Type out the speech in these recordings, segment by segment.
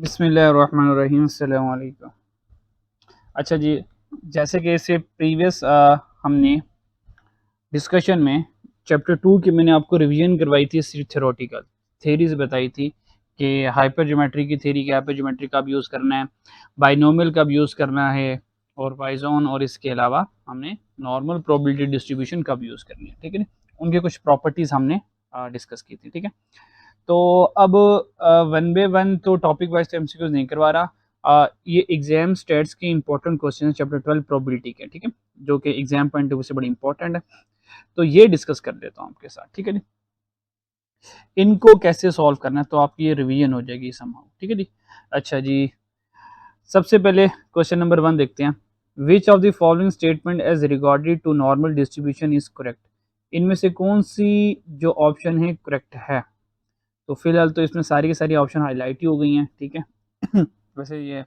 बिस्मिल्लाहिर्रहमानिर्रहीम, अस्सलाम वालेकुम। अच्छा जी, जैसे कि इससे प्रीवियस हमने डिस्कशन में चैप्टर 2 की मैंने आपको रिवीजन करवाई थी, सिर्फ थ्योरेटिकल थेरीज बताई थी कि हाइपर ज्योमेट्री की थेरी क्या, हाइपर ज्योमेट्री कब यूज़ करना है, बाइनोमियल कब यूज़ करना है, और पाइथन, और इसके अलावा हमने नॉर्मल प्रोबेबिलिटी डिस्ट्रीब्यूशन कब यूज़ करनी है, ठीक है ना। उनके कुछ प्रॉपर्टीज़ हमने डिस्कस की थी, ठीक है। तो अब वन बाय वन तो टॉपिक वाइज तो एमसीक्यूज नहीं करवा रहा। ये एग्जाम स्टेट्स के इंपॉर्टेंट क्वेश्चन चैप्टर 12 प्रोबेबिलिटी के, ठीक है, जो कि एग्जाम पॉइंट ऑफ व्यू से बड़ी इंपॉर्टेंट है। तो ये डिस्कस कर लेता हूँ आपके साथ, ठीक है जी। इनको कैसे सॉल्व करना है तो आपकी ये रिवीजन हो जाएगी समहाउ, ठीक है जी। अच्छा जी, सबसे पहले क्वेश्चन नंबर 1 देखते हैं। Which of the following statement as regarded to normal distribution is correct. इनमें से कौन सी जो ऑप्शन है करेक्ट है। तो फिलहाल तो इसमें सारी की सारी ऑप्शन हाईलाइट ही हो गई हैं, ठीक है। वैसे ये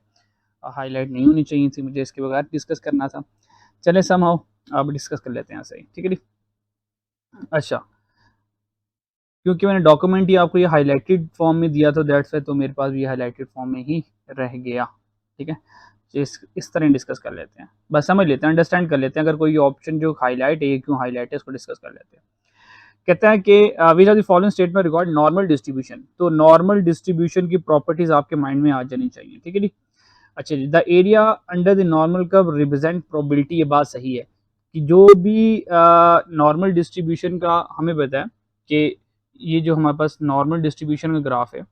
हाईलाइट नहीं होनी चाहिए थी, मुझे इसके बगैर डिस्कस करना था। चले समहाउ अब डिस्कस कर लेते हैं सही, ठीक है जी। अच्छा, क्योंकि मैंने डॉक्यूमेंट ही आपको ये हाईलाइटेड फॉर्म में दिया था, दैट्स वाई तो मेरे पास भी हाईलाइटेड फॉर्म में ही रह गया, ठीक है। तो इस तरह डिस्कस कर लेते हैं, बस समझ लेते हैं, अंडरस्टैंड कर लेते हैं। अगर कोई ऑप्शन जो हाईलाइट है ये क्यों हाईलाइट है, इसको डिस्कस कर लेते हैं। कहता है कि which are the following statement regard normal distribution. तो नॉर्मल डिस्ट्रीब्यूशन की प्रॉपर्टीज आपके माइंड में आ जानी चाहिए, ठीक है जी। अच्छा जी, the area under the normal curve represent probability. ये बात सही है कि जो भी नॉर्मल डिस्ट्रीब्यूशन का हमें पता है कि ये जो हमारे पास नॉर्मल डिस्ट्रीब्यूशन का ग्राफ है,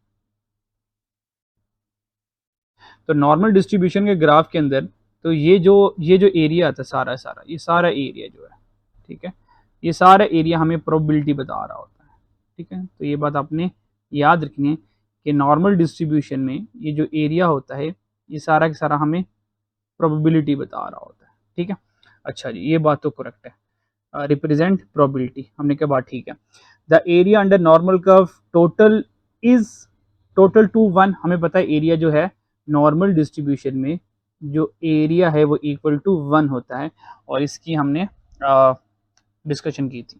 तो नॉर्मल डिस्ट्रीब्यूशन के ग्राफ के अंदर तो ये जो एरिया आता है सारा सारा, ये सारा एरिया जो है, ठीक है, ये सारा एरिया हमें प्रोबेबिलिटी बता रहा होता है, ठीक है। तो ये बात आपने याद रखनी है कि नॉर्मल डिस्ट्रीब्यूशन में ये जो एरिया होता है ये सारा का सारा हमें प्रोबेबिलिटी बता रहा होता है, ठीक है। अच्छा जी, ये बात तो करेक्ट है। रिप्रेजेंट प्रोबेबिलिटी हमने क्या बात, ठीक है। The area under normal curve total is total two 1। हमें पता है एरिया जो है नॉर्मल डिस्ट्रीब्यूशन में जो एरिया है वो इक्वल टू 1 होता है, और इसकी हमने डिस्कशन की थी।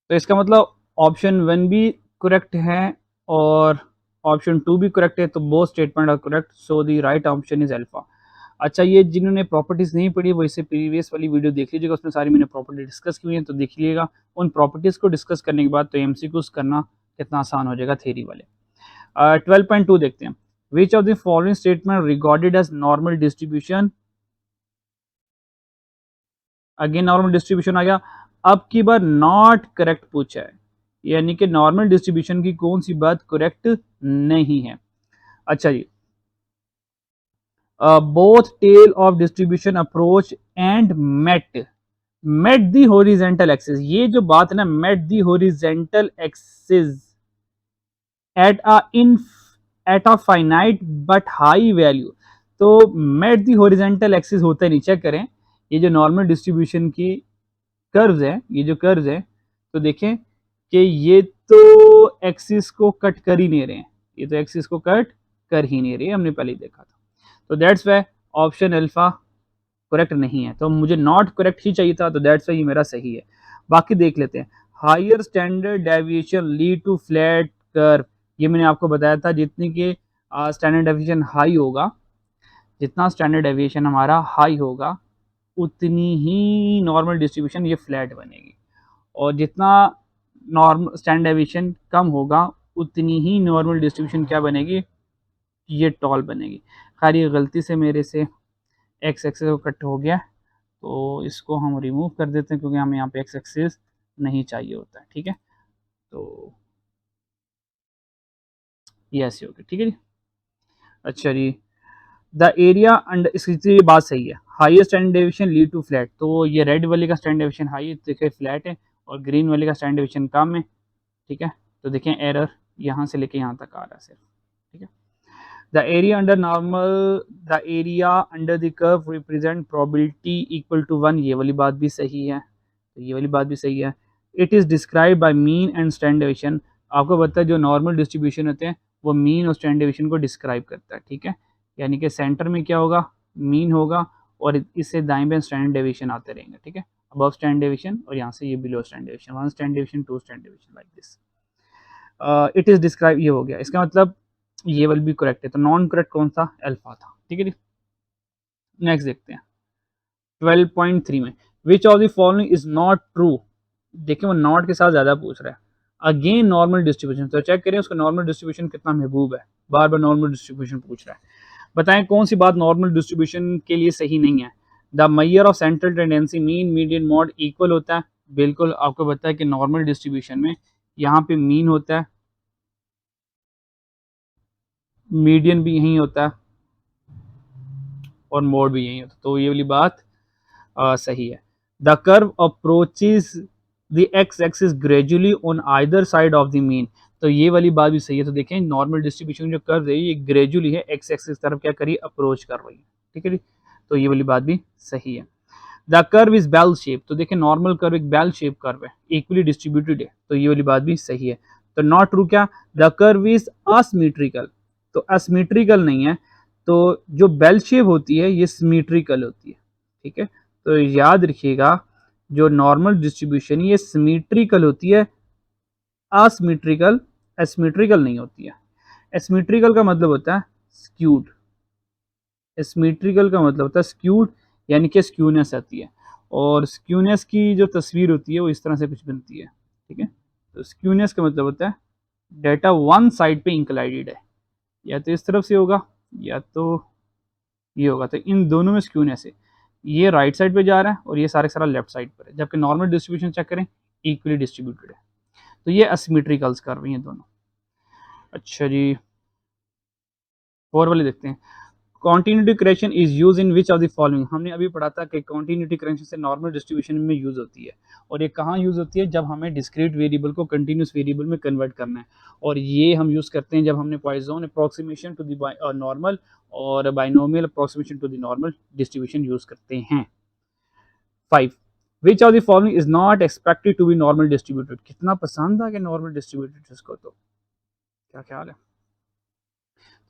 तो इसका मतलब ऑप्शन 1 भी करेक्ट है और ऑप्शन 2 भी करेक्ट है, तो both statement are correct, so the right option is alpha. अच्छा, ये जिन्होंने प्रॉपर्टीज़ नहीं पढ़ी वो इससे प्रीवियस वाली वीडियो देख लीजिएगा, उसमें सारी मैंने प्रॉपर्टी डिस्कस की हुई है, तो देख लीजिएगा। उन प्रॉपर्टीज़ को डिस्कस करने के बाद तो एमसीक्यूज करना कितना आसान हो जाएगा थ्योरी वाले। 12.2 देखते हैं। Which of the following statement recorded as normal distribution. Again normal distribution आ गया। अब की बार नॉट करेक्ट पूछा है, यानी कि नॉर्मल डिस्ट्रीब्यूशन की कौन सी बात करेक्ट नहीं है। अच्छा जी, both tail of distribution approach and meet the horizontal axis. ये जो बात है ना, meet the horizontal axis at a in at a finite but high value. तो मेट दी हॉरिजेंटल एक्सिस होता है नहीं, चेक करें। ये जो नॉर्मल डिस्ट्रीब्यूशन की कर्व्स है, ये जो कर्व्स है, तो देखें कि ये तो एक्सिस को कट कर ही नहीं रहे हैं, ये तो एक्सिस को कट कर ही नहीं रहे, हमने पहले ही देखा था। तो that's why option alpha correct नहीं है, तो मुझे नॉट करेक्ट ही चाहिए था, तो दैट्स वाई ये मेरा सही है। बाकी देख लेते हैं। Higher standard deviation lead to flat curve. ये मैंने आपको बताया था, जितनी के स्टैंडर्ड डेविएशन हाई होगा, जितना स्टैंडर्ड डेविएशन हमारा हाई होगा उतनी ही नॉर्मल डिस्ट्रीब्यूशन ये फ्लैट बनेगी, और जितना नॉर्मल स्टैंडर्ड डेविएशन कम होगा उतनी ही नॉर्मल डिस्ट्रीब्यूशन क्या बनेगी, ये टॉल बनेगी। खैर ये गलती से मेरे से एक्स एक्सेस को कट हो गया, तो इसको हम रिमूव कर देते हैं क्योंकि हमें यहाँ पे एक्स एक्सिस नहीं चाहिए होता है, ठीक है। तो ये ऐसे हो गया, ठीक है जी। अच्छा जी, द एरिया अंडर, इसकी बात सही है। Highest standard deviation lead to flat, तो ये रेड वाले का स्टैंडर्ड डेविएशन हाई है, देखिए फ्लैट है, और ग्रीन वाले का स्टैंडर्ड डेविएशन कम है, ठीक है। तो देखें एरर यहाँ से लेके यहाँ तक आ रहा है सिर्फ, ठीक है। The area under normal, the area under the curve represent probability equal to 1। ये वाली बात भी सही है, तो ये वाली बात भी सही है। It is describe by mean and standard deviation. आपको पता है जो नॉर्मल डिस्ट्रीब्यूशन होते हैं वो मीन और स्टैंडर्ड डेविएशन को डिस्क्राइब करता है, ठीक है। यानी कि सेंटर में क्या होगा, मीन होगा, और इससे दाएं बाएं स्टैंडर्ड डेविएशन आते रहेंगे, ठीक है। अबव स्टैंडर्ड डेविएशन और यहाँ से ये below standard deviation, 1 standard deviation 2 standard deviation, like this. It is describe, ये हो गया। इसका मतलब ये वाली भी करेक्ट है, तो नॉन करेक्ट कौन सा, अल्फा था। ठीक है जी, नेक्स्ट देखते हैं 12.3 में, विच of the following is not true. देखिए वो नॉट के साथ ज्यादा पूछ रहा है। अगेन नॉर्मल डिस्ट्रीब्यूशन, तो चेक करें उसका नॉर्मल डिस्ट्रीब्यूशन कितना महबूब है, बार बार नॉर्मल डिस्ट्रीब्यूशन पूछ रहा है। बताएं कौन सी बात नॉर्मल डिस्ट्रीब्यूशन के लिए सही नहीं है। The measure of central tendency mean median mode equal होता है, बिल्कुल आपको पता है कि नॉर्मल डिस्ट्रीब्यूशन में यहाँ पे मीन होता है, मीडियन भी यही होता है और मोड भी यही होता है, तो ये वाली बात सही है। The curve approaches the x axis gradually on either side of the mean, तो ये वाली बात भी सही है। तो देखें नॉर्मल डिस्ट्रीब्यूशन जो कर्व है ये ग्रेजुअली है, एक्स एक्सिस तरफ क्या करी, अप्रोच कर रही है। ठीक है जी, तो ये वाली बात भी सही है। The curve is bell shape, तो देखें नॉर्मल कर्व एक बेल शेप कर्व है, इक्वली डिस्ट्रीब्यूटेड है, तो ये वाली बात भी सही है। तो नॉट ट्रू क्या, द कर्व इज असिमेट्रिकल, तो असिमेट्रिकल नहीं है, तो जो बेल शेप होती है ये सिमेट्रिकल होती है। ठीक है, तो याद रखिएगा जो नॉर्मल डिस्ट्रीब्यूशन ये सिमेट्रिकल होती है, असिमेट्रिकल एसिमेट्रिकल नहीं होती है। एसिमेट्रिकल का मतलब होता है स्क्यूड, एसिमेट्रिकल का मतलब होता है स्क्यूड, यानी कि स्क्यूनेस आती है, और स्क्यूनेस की जो तस्वीर होती है वो इस तरह से कुछ बनती है। ठीक है, तो स्क्यूनेस का मतलब होता है डेटा वन साइड पे इंक्लाइडेड है, या तो इस तरफ से होगा या तो ये होगा, तो इन दोनों में स्क्यूनेस है, ये राइट साइड पे जा रहा है और ये सारे सारा लेफ्ट साइड पर है, जबकि नॉर्मल डिस्ट्रीब्यूशन चेक करें इक्वली डिस्ट्रीब्यूटेड है, तो ये असिमेट्रिकल्स कर रही हैं दोनों। अच्छा जी, फोर वाले देखते हैं, continuity correction is use in which of the following, हमने अभी पढ़ा था कि कॉन्टिन्यूटी करेक्शन से नॉर्मल डिस्ट्रीब्यूशन में यूज होती है, और ये कहाँ यूज होती है, जब हमें डिस्क्रीट वेरिएबल को कंटिन्यूस वेरिएबल में कन्वर्ट करना है, और ये हम यूज करते हैं जब हमने Poisson approximation to the normal और binomial approximation to the normal distribution use करते हैं। 5, which of the following is not expected to be normal distributed, कितना पसंद आ गया नॉर्मल डिस्ट्रीब्यूटेड इसको, तो क्या ख्याल है,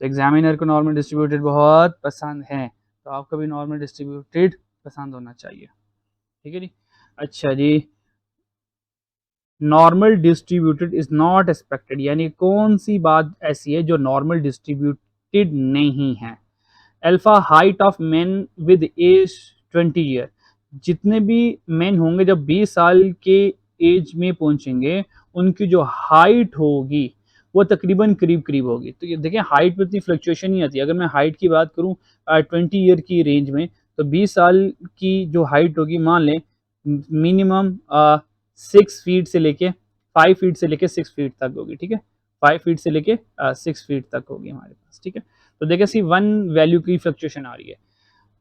तो एग्जामिनर को नॉर्मल डिस्ट्रीब्यूटेड बहुत पसंद है, तो आपको भी नॉर्मल डिस्ट्रीब्यूटेड पसंद होना चाहिए। ठीक है जी, अच्छा जी, normal distributed is not expected, यानी कौन सी बात ऐसी है जो नॉर्मल डिस्ट्रीब्यूटेड नहीं है। Alpha height of man with age 20 year, जितने भी मैन होंगे जब 20 साल के एज में पहुंचेंगे उनकी जो हाइट होगी वो तकरीबन करीब करीब होगी। तो ये देखें हाइट में इतनी फ्लक्चुएशन नहीं आती। अगर मैं हाइट की बात करूं 20 ईयर की रेंज में, तो 20 साल की जो हाइट होगी मान लें मिनिमम 6 फीट से लेके 5 फीट से लेके 6 फीट तक होगी। ठीक है, 5 फीट से लेके 6 फीट तक होगी हमारे पास। ठीक है, तो देखिए सी वन वैल्यू की फ्लक्चुएशन आ रही है।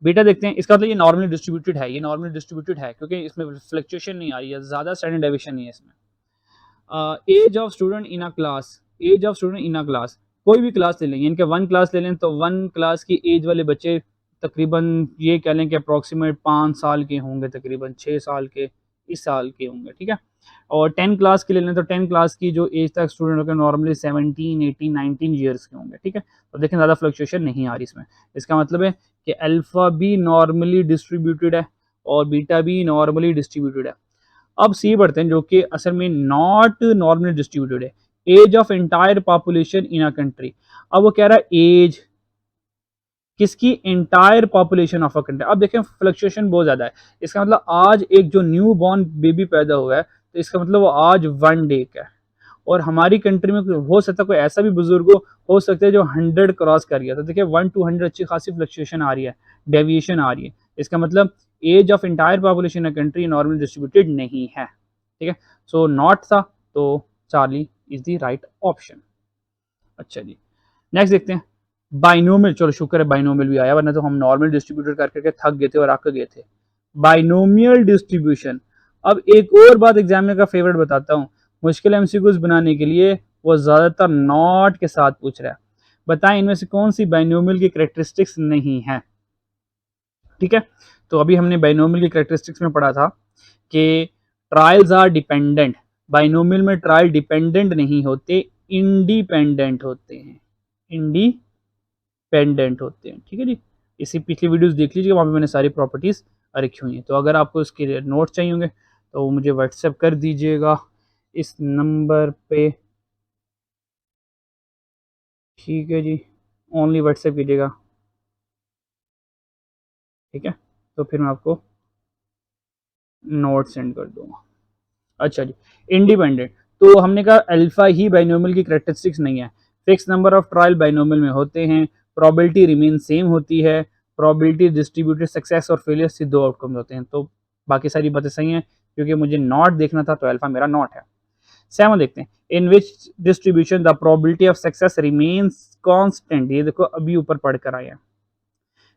बीटा देखते हैं, इसका मतलब ये नॉर्मली डिस्ट्रीब्यूटेड है, ये नॉर्मली डिस्ट्रीब्यूटेड है क्योंकि इसमें फ्लक्चुएशन नहीं आ रही है, ज़्यादा स्टैंडर्ड डेविएशन नहीं है इसमें। Age of student in a class, age of student in a class, कोई भी क्लास ले लें, यानी कि वन क्लास ले लें, तो वन क्लास की एज वाले बच्चे तकरीबन ये कह लें कि अप्रॉक्सीमेट 5 साल के होंगे, तकरीबन 6 साल के इस साल के होंगे। ठीक है, और 10 क्लास के ले लें तो 10 क्लास की जो एज तक स्टूडेंट होंगे नॉर्मली 17, 18, 19 ईयर्स के होंगे। ठीक है, तो देखें ज़्यादा फ्लक्चुएशन नहीं आ रही इसमें। इसका मतलब है कि अल्फ़ा भी नॉर्मली डिस्ट्रीब्यूटेड है और बीटा भी नॉर्मली डिस्ट्रीब्यूटेड है। अब सी बढ़ते हैं जो कि असल में नॉट नॉर्मली डिस्ट्रीब्यूटेड है, age of entire population in a country. अब वो कह रहा है एज किसकी, entire population of a country. अब देखें फ्लक्चुएशन बहुत ज्यादा है, इसका मतलब आज एक जो न्यू बॉर्न बेबी पैदा हुआ है तो इसका मतलब वो आज 1 डे का है, और हमारी कंट्री में हो सकता है कोई ऐसा भी बुजुर्ग हो सकता है जो 100 क्रॉस कर गया। तो देखिए 1 to 100 अच्छी खासी फ्लक्चुएशन आ रही है, डेविएशन आ रही है। इसका मतलब age of entire population in country normal distributed नहीं है। ठीक है, सो नॉट था, तो Charlie is the right option. अच्छा जी, नेक्स्ट देखते हैं बाइनोमियल। चलो शुक्र है बाइनोमियल भी आया, वरना तो हम नॉर्मल डिस्ट्रीब्यूटेड कर करके थक गए थे और अक गए थे। बाइनोमियल डिस्ट्रीब्यूशन, अब एक और बात एग्जामिनर का फेवरेट बताता हूँ, मुश्किल एमसीक्यूज बनाने के लिए वो ज्यादातर नॉट के साथ पूछ रहा है। बताएं इनमें से कौन सी बाइनोमियल की करेक्टरिस्टिक्स नहीं है। ठीक है, तो अभी हमने बाइनोमियल की करेक्टरिस्टिक्स में पढ़ा था कि ट्रायल्स आर डिपेंडेंट, बाइनोमियल में ट्रायल डिपेंडेंट नहीं होते, इंडिपेंडेंट होते हैं, इंडिपेंडेंट होते हैं। ठीक है जी, इसी पिछली वीडियोस देख लीजिए, वहाँ पे मैंने सारी प्रॉपर्टीज रखी हुई हैं। तो अगर आपको इसके नोट चाहिए होंगे तो मुझे व्हाट्सएप कर दीजिएगा इस नंबर पे। ठीक है जी, ओनली व्हाट्सएप कीजिएगा, ठीक है, तो फिर मैं आपको नोट सेंड कर दूंगा। अच्छा जी, इंडिपेंडेंट, तो हमने कहा अल्फा ही बाइनोमियल की करेक्टरिस्टिक्स नहीं है, fix number of trial binomial में होते हैं, प्रोबेबिलिटी रिमेन सेम होती है, प्रोबेबिलिटी डिस्ट्रीब्यूटेड सक्सेस और फेलियर से दो आउटकम होते हैं, तो बाकी सारी बातें सही हैं, क्योंकि मुझे नॉट देखना था तो अल्फा मेरा नॉट है। 7 देखते हैं, in which distribution the probability of success remains constant, ये देखो अभी ऊपर पढ़ कर आए हैं,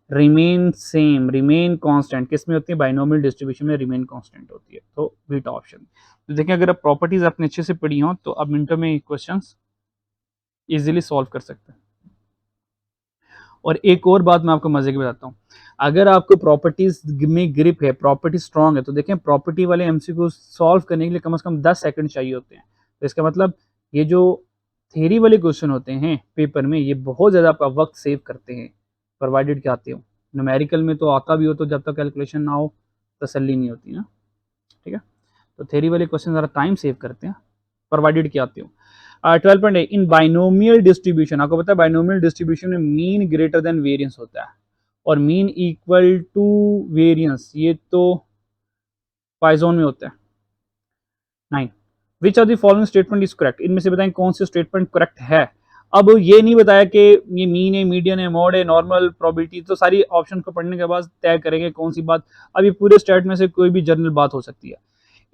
रिमेन सेम, रिमेन कांस्टेंट किस में होती है, बाइनोमियल डिस्ट्रीब्यूशन में रिमेन कांस्टेंट होती है, तो बीटा ऑप्शन। तो देखिए अगर आप प्रॉपर्टीज आपने अच्छे से पढ़ी हो तो आप मिनटों में क्वेश्चंस इजीली सॉल्व कर सकते हैं। और एक और बात मैं आपको मजे की बताता हूँ, अगर आपको प्रॉपर्टीज में ग्रिप है, प्रॉपर्टी स्ट्रांग है, तो देखें प्रॉपर्टी वाले एमसीक्यू सॉल्व करने के लिए कम से कम 10 सेकंड चाहिए होते हैं, तो इसका मतलब ये जो थ्योरी वाले क्वेश्चन होते हैं पेपर में, ये बहुत ज़्यादा आपका वक्त सेव करते हैं, प्रोवाइडेड के आते हो, न्यूमेरिकल में तो आता भी हो, तो जब तक कैलकुलेशन ना हो तसल्ली नहीं होती ना, ठीक है, तो थ्योरी वाले क्वेश्चन ज़रा टाइम सेव करते हैं, प्रोवाइडेड के आते हो। 12.8, इन बाइनोमियल डिस्ट्रीब्यूशन, आपको पता है बाइनोमियल डिस्ट्रीब्यूशन में मीन ग्रेटर देन वेरिएंस होता है, और मीन इक्वल टू वेरिएंस ये तो पाइजोन में होता है। 9, विच of the following statement is correct, इनमें से बताएं कौन सी स्टेटमेंट करेक्ट है। अब ये नहीं बताया कि ये मीन है, मीडियन है, मॉड है, नॉर्मल, प्रोबेबिलिटी, तो सारी ऑप्शन को पढ़ने के बाद तय करेंगे कौन सी बात। अब ये पूरे स्टेट में से कोई भी जनरल बात हो सकती है।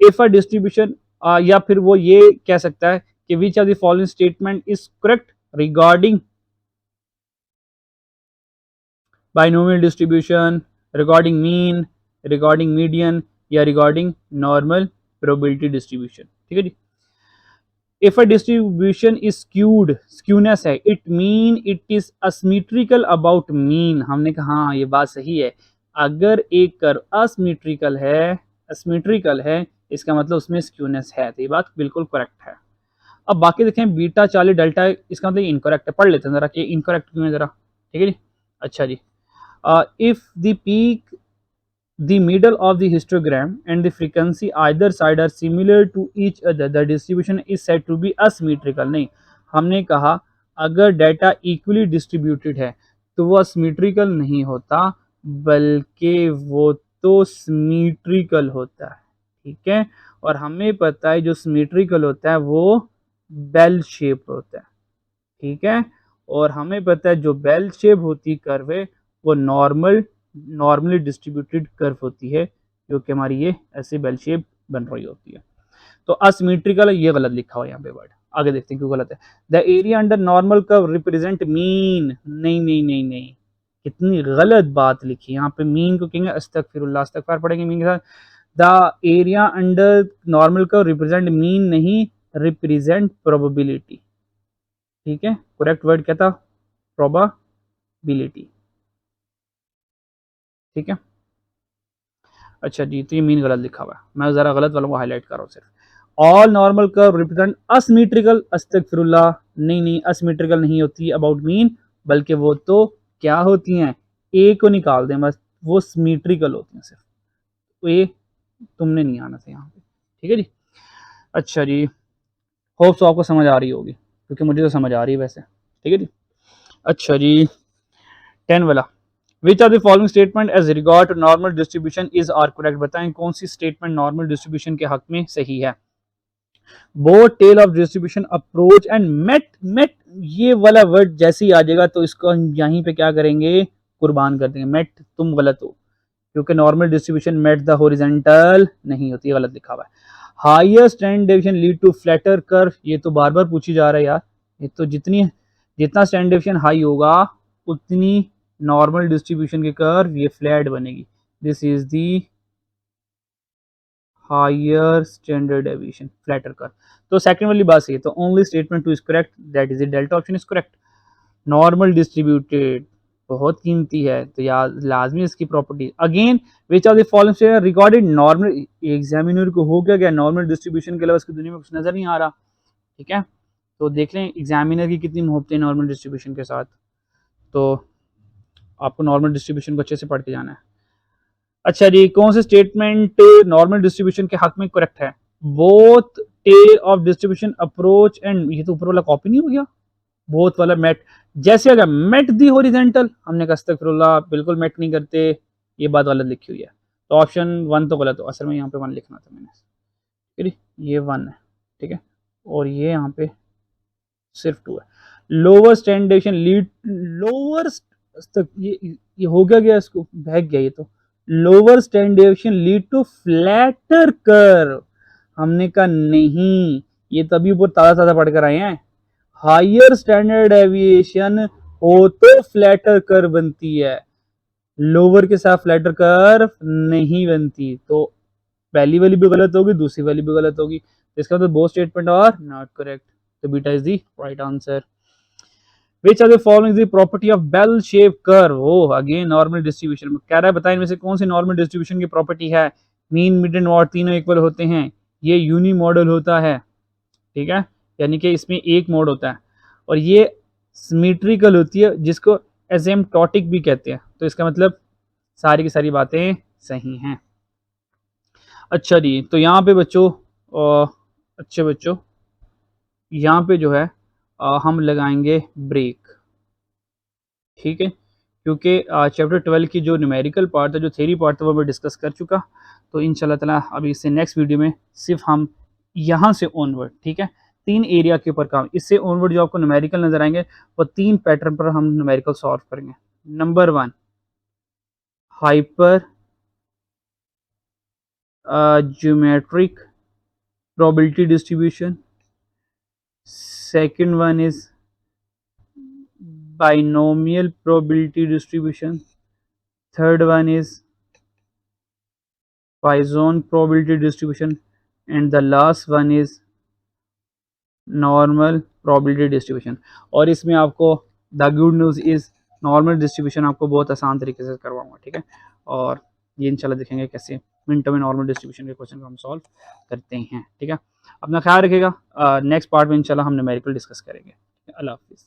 इफ अ डिस्ट्रीब्यूशन, या फिर वो ये कह सकता है कि which of the following statement is correct regarding binomial distribution, regarding mean, regarding median, या रिगार्डिंग नॉर्मल प्रोबेबिलिटी डिस्ट्रीब्यूशन, ठीक है जी। If a distribution is skewed, skewness है, it mean it is asymmetrical about mean, हमने कहा हाँ ये बात सही है, अगर एक कर्व असिमेट्रिकल है, असिमेट्रिकल है, इसका मतलब उसमें स्क्यूनेस है, तो ये बात बिल्कुल करेक्ट है। अब बाकी देखें बीटा 40 डेल्टा, इसका मतलब इनकरेक्ट है, पढ़ लेते हैं जरा कि इनकरेक्ट क्यों है जरा, ठीक है जी। अच्छा जी, if the peak, the middle of the histogram and the frequency either side are similar to each other, the distribution is said to be asymmetrical। नहीं, हमने कहा अगर डाटा इक्वली डिस्ट्रीब्यूटेड है तो वो asymmetrical नहीं होता, बल्कि वो तो symmetrical होता है, ठीक है, और हमें पता है जो symmetrical होता है वो बेल शेप होता है, ठीक है, और हमें पता है जो बेल शेप होती कर्व है वो नॉर्मली डिस्ट्रीब्यूटेड कर्व होती है, जो कि हमारी ये ऐसे बेल शेप बन रही होती है। तो असिमेट्रिकल ये गलत लिखा हुआ है यहाँ पे वर्ड, आगे देखते हैं क्यों गलत है। The area under normal curve represent mean, नहीं नहीं नहीं नहीं, कितनी गलत बात लिखी, यहाँ पे मीन को कहेंगे अस्तगफिरुल्लाह, अस्तगफार पढ़ेंगे मीन के साथ। The area under normal curve represent mean नहीं, रिप्रेजेंट प्रोबेबिलिटी, ठीक है, करेक्ट वर्ड क्या था, प्रोबेबिलिटी, ठीक है। अच्छा जी, तो ये मीन गलत लिखा हुआ है, मैं जरा गलत वालों को हाईलाइट कर रहा हूँ सिर्फ। All normal curve represent asymmetrical, अस्तगफिरुल्लाह, नहीं नहीं असिमेट्रिकल नहीं होती अबाउट मीन, बल्कि वो तो क्या होती हैं, ए को निकाल दें बस, वो सिमेट्रिकल होती हैं सिर्फ, तो ये तुमने नहीं आना था यहाँ पे, ठीक है जी। अच्छा जी, होप सो आपको समझ आ रही होगी, क्योंकि मुझे तो समझ आ रही है वैसे, ठीक है जी। अच्छा जी, 10 वाला, which are the following statement as regard to normal distribution is are correct, बताएं कौन सी स्टेटमेंट नॉर्मल डिस्ट्रीब्यूशन के हक में सही है। Both tail of distribution approach and meet, meet ये वाला वर्ड जैसे ही आ जाएगा तो इसको हम यहीं पे क्या करेंगे, कुर्बान कर देंगे, मेट तुम गलत हो, क्योंकि normal distribution meet the horizontal नहीं होती, है गलत लिखा हुआ है। Higher stand deviation lead to flatter curve, ये तो बार बार पूछी जा रहा है यार, ये तो जितना स्टैंड डेविएशन हाई होगा उतनी नॉर्मल डिस्ट्रीब्यूशन के कर्व ये फ्लैट बनेगी, this is the higher standard deviation flatter curve, तो सेकंड वाली बात सही है, तो only statement two is correct, that is the delta option is correct. Normal distributed बहुत कीमती है, तो यार लाजमी इसकी property again, which are the following recorded normal, examiner को हो क्या नॉर्मल डिस्ट्रीब्यूशन के अलावा इसकी दुनिया में कुछ नजर नहीं आ रहा, ठीक है, तो देख लें एग्जामिनर की कितनी मोहब्बत है नॉर्मल डिस्ट्रीब्यूशन के साथ, तो आपको नॉर्मल डिस्ट्रीब्यूशन को अच्छे से पढ़ के जाना है। अच्छा जी, कौन से स्टेटमेंट नॉर्मल डिस्ट्रीब्यूशन के हक में करेक्ट है, both tail of distribution approach and, ये तो ऊपर वाला कॉपी नहीं हो गया, बोथ वाला मेट, जैसे अगर मेट दी हॉरिजेंटल, हमने कहा अस्तगफिरुल्लाह, बिल्कुल मेट नहीं करते, ये बात गलत लिखी हुई है, तो ऑप्शन 1 तो गलत हो, असल में यहाँ पे 1 लिखना था मैंने, फिर ये 1 है, ठीक है, और ये यहाँ पे सिर्फ 2 है। Lower stand deviation lead, lower तक ये हो गया इसको भाग गया, ये तो lower stand deviation lead to flatter curve, हमने कहा नहीं, ये तभी ऊपर ताजा ताजा पढ़कर आए हैं, हायर स्टैंडर्ड डेविएशन हो तो फ्लैटर कर्व बनती है, लोअर के साथ फ्लैटर कर्व नहीं बनती, तो पहली वाली भी गलत होगी, दूसरी वाली भी गलत होगी, इसका मतलब both statement are not correct, तो beta is the right answer. Which are the following the property of bell shape curve? Oh, again normal distribution कह रहा है, बताएं इनमें से कौन सी नॉर्मल डिस्ट्रीब्यूशन की प्रॉपर्टी है, मीन मिड एंड मॉड तीनों इक्वल होते हैं, ये यूनी मॉडल होता है, ठीक है, यानी कि इसमें एक मोड होता है, और ये सिमेट्रिकल होती है, जिसको एसिम्प्टोटिक भी कहते हैं, तो इसका मतलब सारी की सारी बातें सही हैं। अच्छा जी, तो यहाँ पे बच्चों, अच्छे बच्चों, यहाँ पे जो है हम लगाएंगे ब्रेक, ठीक है, क्योंकि चैप्टर 12 की जो न्यूमेरिकल पार्ट था, जो थ्योरी पार्ट था, वो मैं डिस्कस कर चुका, तो इंशाल्लाह ताला अभी इससे नेक्स्ट वीडियो में सिर्फ हम यहाँ से ऑनवर्ड, ठीक है, 3 एरिया के ऊपर काम, इससे ऑनवर्ड जो आपको न्यूमेरिकल नजर आएंगे वो 3 पैटर्न पर हम न्यूमेरिकल सॉल्व करेंगे। Number 1 hyper geometric probability distribution, second one is binomial probability distribution, third one is Poisson probability distribution, and the last one is normal probability distribution। और इसमें आपको the good news is normal distribution आपको बहुत आसान तरीके से करवाऊंगा, ठीक है, और ये इंशाल्लाह देखेंगे कैसे मिनटों में नॉर्मल डिस्ट्रीब्यूशन के क्वेश्चन को हम सॉल्व करते हैं, ठीक है, अपना ख्याल रखिएगा, नेक्स्ट पार्ट में इंशाल्लाह हम न्यूमेरिकल डिस्कस करेंगे। अल्लाह हाफिज़।